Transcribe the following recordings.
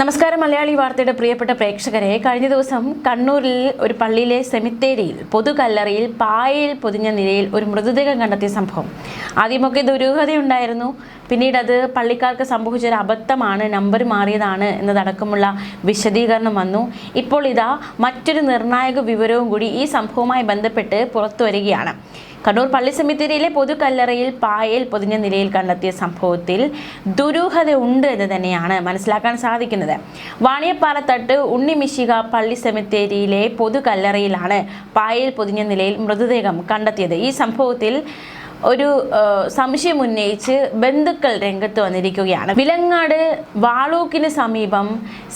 നമസ്കാരം മലയാളി വാർത്തയുടെ പ്രിയപ്പെട്ട പ്രേക്ഷകരെ, കഴിഞ്ഞ ദിവസം കണ്ണൂരിൽ ഒരു പള്ളിയിലെ സെമിത്തേരിയിൽ പൊതുകല്ലറയിൽ പായയിൽ പൊതിഞ്ഞ നിലയിൽ ഒരു മൃതദേഹം കണ്ടെത്തിയ സംഭവം. ആദ്യമൊക്കെ ദുരൂഹതയുണ്ടായിരുന്നു. പിന്നീട് അത് പള്ളിക്കാർക്ക് സംഭവിച്ചൊരു അബദ്ധമാണ്, നമ്പർ മാറിയതാണ് എന്നതടക്കമുള്ള വിശദീകരണം വന്നു. ഇപ്പോൾ ഇതാ മറ്റൊരു നിർണായക വിവരവും കൂടി ഈ സംഭവവുമായി ബന്ധപ്പെട്ട് പുറത്തു വരികയാണ്. കണ്ണൂർ പള്ളി സെമിത്തേരിയിലെ പൊതുകല്ലറയിൽ പായയിൽ പൊതിഞ്ഞ നിലയിൽ കണ്ടെത്തിയ സംഭവത്തിൽ ദുരൂഹത ഉണ്ട് എന്ന് തന്നെയാണ് മനസ്സിലാക്കാൻ സാധിക്കുന്നത്. വാണിയപ്പാറത്തട്ട് ഉണ്ണിമിശിഹ പള്ളി സെമിത്തേരിയിലെ പൊതുകല്ലറയിലാണ് പായയിൽ പൊതിഞ്ഞ നിലയിൽ മൃതദേഹം കണ്ടെത്തിയത്. ഈ സംഭവത്തിൽ ഒരു സംശയം ഉന്നയിച്ച് ബന്ധുക്കൾ രംഗത്ത് വന്നിരിക്കുകയാണ്. വിലങ്ങാട് വാളൂക്കിന് സമീപം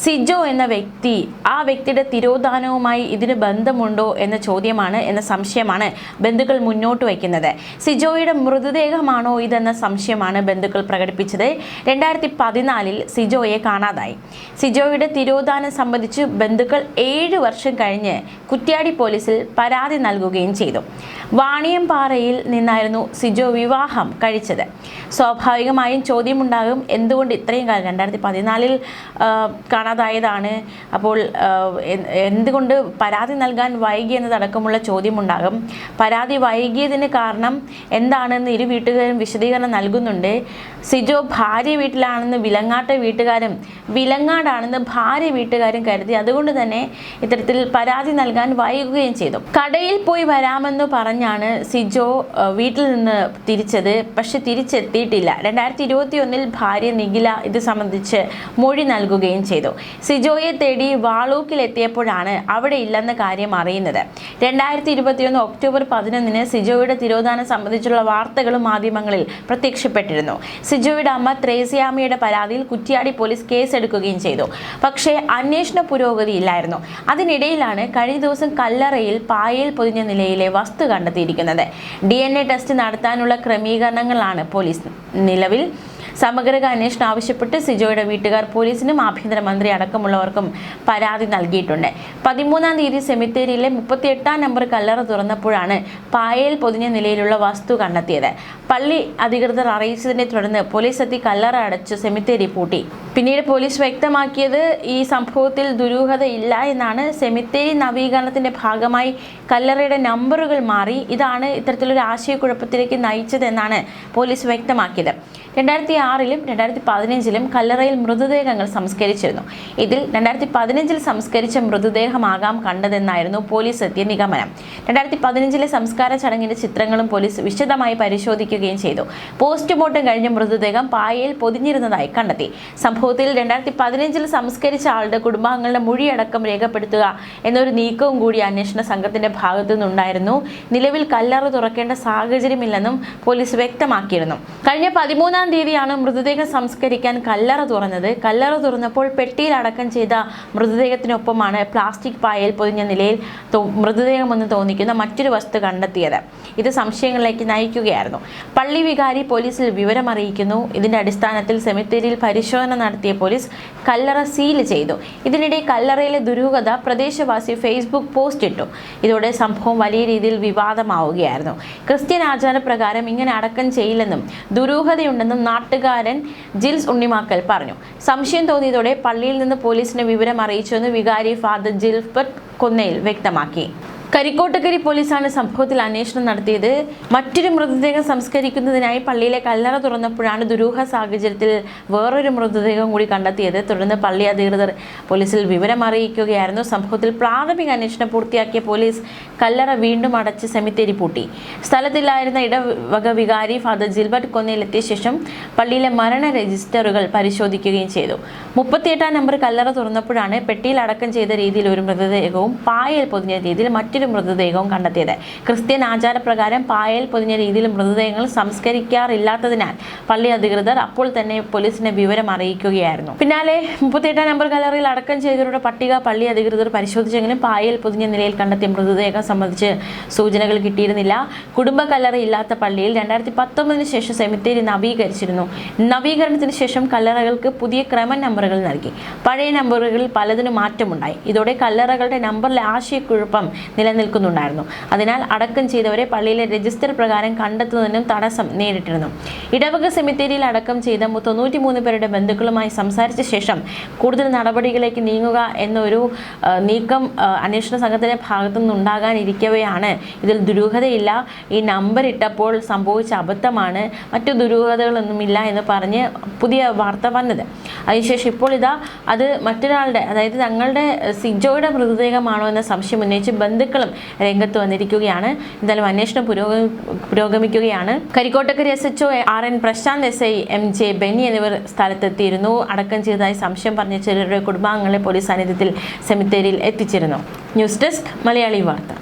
സിജോ എന്ന വ്യക്തി, ആ വ്യക്തിയുടെ തിരോധാനവുമായി ഇതിന് ബന്ധമുണ്ടോ എന്ന സംശയമാണ് ബന്ധുക്കൾ മുന്നോട്ട് വയ്ക്കുന്നത്. സിജോയുടെ മൃതദേഹമാണോ ഇതെന്ന സംശയമാണ് ബന്ധുക്കൾ പ്രകടിപ്പിച്ചത്. 2014 സിജോയെ കാണാതായി. സിജോയുടെ തിരോധാനം സംബന്ധിച്ച് ബന്ധുക്കൾ 7 വർഷം കഴിഞ്ഞ് കുറ്റ്യാടി പോലീസിൽ പരാതി നൽകുകയും ചെയ്തു. വാണിയമ്പാറയിൽ നിന്നായിരുന്നു സിജോ വിവാഹം കഴിച്ചത്. സ്വാഭാവികമായും ചോദ്യമുണ്ടാകും, എന്തുകൊണ്ട് ഇത്രയും കാലം 2014 കാണാതായതാണ്, അപ്പോൾ എന്തുകൊണ്ട് പരാതി നൽകാൻ വൈകി എന്നതടക്കമുള്ള ചോദ്യമുണ്ടാകും. പരാതി വൈകിയതിന് കാരണം എന്താണെന്ന് ഇരു വീട്ടുകാരും വിശദീകരണം നൽകുന്നുണ്ട്. സിജോ ഭാര്യ വീട്ടിലാണെന്ന് വിലങ്ങാടാണെന്ന് ഭാര്യ വീട്ടുകാരും കരുതി. അതുകൊണ്ട് തന്നെ ഇത്തരത്തിൽ പരാതി നൽകാൻ വൈകുകയും ചെയ്തു. കടയിൽ പോയി വരാമെന്ന് പറഞ്ഞാണ് സിജോ വീട്ടിൽ നിന്ന് തിരിച്ചത്. പക്ഷെ തിരിച്ചെത്തിയിട്ടില്ല. 2021 ഭാര്യ നിഖില ഇത് സംബന്ധിച്ച് മൊഴി നൽകുകയും ചെയ്തു. സിജോയെ തേടി വാളൂക്കിലെത്തിയപ്പോഴാണ് അവിടെ ഇല്ലെന്ന കാര്യം അറിയുന്നത്. 2021 ഒക്ടോബർ 11 സിജോയുടെ തിരോധാനം സംബന്ധിച്ചുള്ള വാർത്തകളും മാധ്യമങ്ങളിൽ പ്രത്യക്ഷപ്പെട്ടിരുന്നു. സിജോയുടെ അമ്മ ത്രേസ്യാമ്മയുടെ പരാതിയിൽ കുറ്റ്യാടി പോലീസ് കേസെടുക്കുകയും ചെയ്തു. പക്ഷേ അന്വേഷണ പുരോഗതിയില്ലായിരുന്നു. അതിനിടയിലാണ് കഴിഞ്ഞ ദിവസം കല്ലറയിൽ പായയിൽ പൊതിഞ്ഞ നിലയിലെ വസ്തു കണ്ടെത്തിയിരിക്കുന്നത്. DNA ടെസ്റ്റ് നടത്താനുള്ള ക്രമീകരണങ്ങളാണ് പോലീസ്. നിലവിൽ സമഗ്ര അന്വേഷണം ആവശ്യപ്പെട്ട് സിജോയുടെ വീട്ടുകാർ പോലീസിനും ആഭ്യന്തരമന്ത്രി അടക്കമുള്ളവർക്കും പരാതി നൽകിയിട്ടുണ്ട്. 13-ാം തീയതി സെമിത്തേരിയിലെ 38-ാം നമ്പർ കല്ലറ തുറന്നപ്പോഴാണ് പായയിൽ പൊതിഞ്ഞ നിലയിലുള്ള വസ്തു കണ്ടെത്തിയത്. പള്ളി അധികൃതർ അറിയിച്ചതിനെ തുടർന്ന് പോലീസ് എത്തി കല്ലറ അടച്ച് സെമിത്തേരി പൂട്ടി. പിന്നീട് പോലീസ് വ്യക്തമാക്കിയത് ഈ സംഭവത്തിൽ ദുരൂഹത ഇല്ല എന്നാണ്. സെമിത്തേരി നവീകരണത്തിന്റെ ഭാഗമായി കല്ലറയുടെ നമ്പറുകൾ മാറി. ഇതാണ് ഇത്തരത്തിലൊരു ആശയക്കുഴപ്പത്തിലേക്ക് നയിച്ചതെന്നാണ് പോലീസ് വ്യക്തമാക്കിയത്. 2006-ലും 2015-ലും കല്ലറയിൽ മൃതദേഹങ്ങൾ സംസ്കരിച്ചിരുന്നു. ഇതിൽ 2015-ൽ സംസ്കരിച്ച മൃതദേഹമാകാം കണ്ടതെന്നായിരുന്നു പോലീസ് എത്തിയ നിഗമനം. 2015-ലെ സംസ്കാര ചടങ്ങിന്റെ ചിത്രങ്ങളും പോലീസ് വിശദമായി പരിശോധിക്കുകയും ചെയ്തു. പോസ്റ്റ്മോർട്ടം കഴിഞ്ഞ മൃതദേഹം പായയിൽ പൊതിഞ്ഞിരുന്നതായി കണ്ടെത്തി. സംഭവത്തിൽ 2015-ൽ സംസ്കരിച്ച ആളുടെ കുടുംബാംഗങ്ങളുടെ മൊഴിയടക്കം രേഖപ്പെടുത്തുക എന്നൊരു നീക്കവും കൂടി അന്വേഷണ സംഘത്തിന്റെ ഭാഗത്തു നിന്നുണ്ടായിരുന്നു. നിലവിൽ കല്ലറ തുറക്കേണ്ട സാഹചര്യമില്ലെന്നും പോലീസ് വ്യക്തമാക്കിയിരുന്നു. കഴിഞ്ഞ 13-ാം തീയതിയാണ് മൃതദേഹം സംസ്കരിക്കാൻ കല്ലറ തുറന്നത്. കല്ലറ തുറന്നപ്പോൾ പെട്ടിയിൽ അടക്കം ചെയ്ത മൃതദേഹത്തിനൊപ്പമാണ് പ്ലാസ്റ്റിക് പായയിൽ പൊതിഞ്ഞ നിലയിൽ മൃതദേഹമെന്ന് തോന്നിക്കുന്ന മറ്റൊരു വസ്തു കണ്ടെത്തിയത്. ഇത് സംശയങ്ങളിലേക്ക് നയിക്കുകയായിരുന്നു. പള്ളി വികാരി പോലീസിൽ വിവരമറിയിക്കുന്നു. ഇതിന്റെ അടിസ്ഥാനത്തിൽ സെമിത്തേരിയിൽ പരിശോധന നടത്തിയ പോലീസ് കല്ലറ സീൽ ചെയ്തു. ഇതിനിടെ കല്ലറയിലെ ദുരൂഹത പ്രദേശവാസി ഫേസ്ബുക്ക് പോസ്റ്റ് ഇട്ടു. ഇതോടെ സംഭവം വലിയ രീതിയിൽ വിവാദമാവുകയായിരുന്നു. ക്രിസ്ത്യൻ ആചാരപ്രകാരം ഇങ്ങനെ അടക്കം ചെയ്യില്ലെന്നും ദുരൂഹതയുണ്ടെന്നും നാട്ടുകാരൻ ജിൽസ് ഉണ്ണിമാക്കൽ പറഞ്ഞു. സംശയം തോന്നിയതോടെ പള്ളിയിൽ നിന്ന് പോലീസിന് വിവരം അറിയിച്ചുവെന്ന് വികാരി ഫാദർ ജിൽബർട്ട് കൊന്നയിൽ വ്യക്തമാക്കി. കരിക്കോട്ടക്കരി പോലീസാണ് സംഭവത്തിൽ അന്വേഷണം നടത്തിയത്. മറ്റൊരു മൃതദേഹം സംസ്കരിക്കുന്നതിനായി പള്ളിയിലെ കല്ലറ തുറന്നപ്പോഴാണ് ദുരൂഹ സാഹചര്യത്തിൽ വേറൊരു മൃതദേഹം കൂടി കണ്ടെത്തിയത്. തുടർന്ന് പള്ളി അധികൃതർ പോലീസിൽ വിവരം അറിയിക്കുകയായിരുന്നു. സംഭവത്തിൽ പ്രാഥമിക അന്വേഷണം പൂർത്തിയാക്കിയ പോലീസ് കല്ലറ വീണ്ടും അടച്ച് സെമിത്തേരി പൂട്ടി. സ്ഥലത്തില്ലായിരുന്ന ഇടവക വികാരി ഫാദർ ജിൽബർട്ട് കൊന്നയിൽ എത്തിയ ശേഷം പള്ളിയിലെ മരണ രജിസ്റ്ററുകൾ പരിശോധിക്കുകയും ചെയ്തു. 38-ാം നമ്പർ കല്ലറ തുറന്നപ്പോഴാണ് പെട്ടിയിൽ അടക്കം ചെയ്ത രീതിയിൽ ഒരു മൃതദേഹവും പായയിൽ പൊതിഞ്ഞ രീതിയിൽ മറ്റൊരു മൃതദേഹവും കണ്ടെത്തിയത്. ക്രിസ്ത്യൻ ആചാരപ്രകാരം പായയിൽ പൊതിഞ്ഞ രീതിയിൽ മൃതദേഹങ്ങൾ സംസ്കരിക്കാറില്ലാത്തതിനാൽ പള്ളി അധികൃതർ അപ്പോൾ തന്നെ പോലീസിനെ വിവരം അറിയിക്കുകയായിരുന്നു. പിന്നാലെ 38-ാം നമ്പർ കല്ലറയിൽ അടക്കം ചെയ്തവരുടെ പട്ടിക പള്ളി അധികൃതർ പരിശോധിച്ചെങ്കിലും പായയിൽ പൊതിഞ്ഞ നിലയിൽ കണ്ടെത്തിയ മൃതദേഹം സംബന്ധിച്ച് സൂചനകൾ കിട്ടിയിരുന്നില്ല. കുടുംബ കല്ലറയില്ലാത്ത പള്ളിയിൽ 2019 ശേഷം സെമിത്തേരി നവീകരിച്ചിരുന്നു. നവീകരണത്തിന് ശേഷം കല്ലറകൾക്ക് പുതിയ ക്രമ നമ്പറുകൾ നൽകി. പഴയ നമ്പറുകളിൽ പലതിനും മാറ്റമുണ്ടായി. ഇതോടെ കല്ലറകളുടെ നമ്പറിലെ ആശയക്കുഴപ്പം നിലനിൽക്കുന്നുണ്ടായിരുന്നു. അതിനാൽ അടക്കം ചെയ്തവരെ പള്ളിയിലെ രജിസ്റ്റർ പ്രകാരം കണ്ടെത്തുന്നതിനും തടസ്സം നേരിട്ടിരുന്നു. ഇടവക സെമിത്തേരിയിൽ അടക്കം ചെയ്ത 93 പേരുടെ ബന്ധുക്കളുമായി സംസാരിച്ച ശേഷം കൂടുതൽ നടപടികളിലേക്ക് നീങ്ങുക എന്നൊരു നീക്കം അന്വേഷണ സംഘത്തിന്റെ ഭാഗത്തു നിന്നുണ്ടാകാനിരിക്കവെയാണ് ഇതിൽ ദുരൂഹതയില്ല, ഈ നമ്പർ ഇട്ടപ്പോൾ സംഭവിച്ച അബദ്ധമാണ്, മറ്റു ദുരൂഹതകളൊന്നുമില്ല എന്ന് പറഞ്ഞ് പുതിയ വാർത്ത വന്നത്. അതിനുശേഷം ഇപ്പോൾ അത് മറ്റൊരാളുടെ, അതായത് തങ്ങളുടെ സിജോയുടെ മൃതദേഹമാണോ എന്ന സംശയം ഉന്നയിച്ച് ബന്ധുക്കളും രംഗത്ത് വന്നിരിക്കുകയാണ്. എന്തായാലും അന്വേഷണം പുരോഗമിക്കുകയാണ്. കരിക്കോട്ടക്കര SHO RN Prashant, SI MJ Benny എന്നിവർ സ്ഥലത്തെത്തിയിരുന്നു. അടക്കം ചെയ്തതായി സംശയം പറഞ്ഞ ചിലരുടെ കുടുംബാംഗങ്ങളെ പോലീസ് സാന്നിധ്യത്തിൽ സെമിത്തേരിയിൽ എത്തിച്ചിരുന്നു. ന്യൂസ് ഡെസ്ക് മലയാളി വാർത്ത.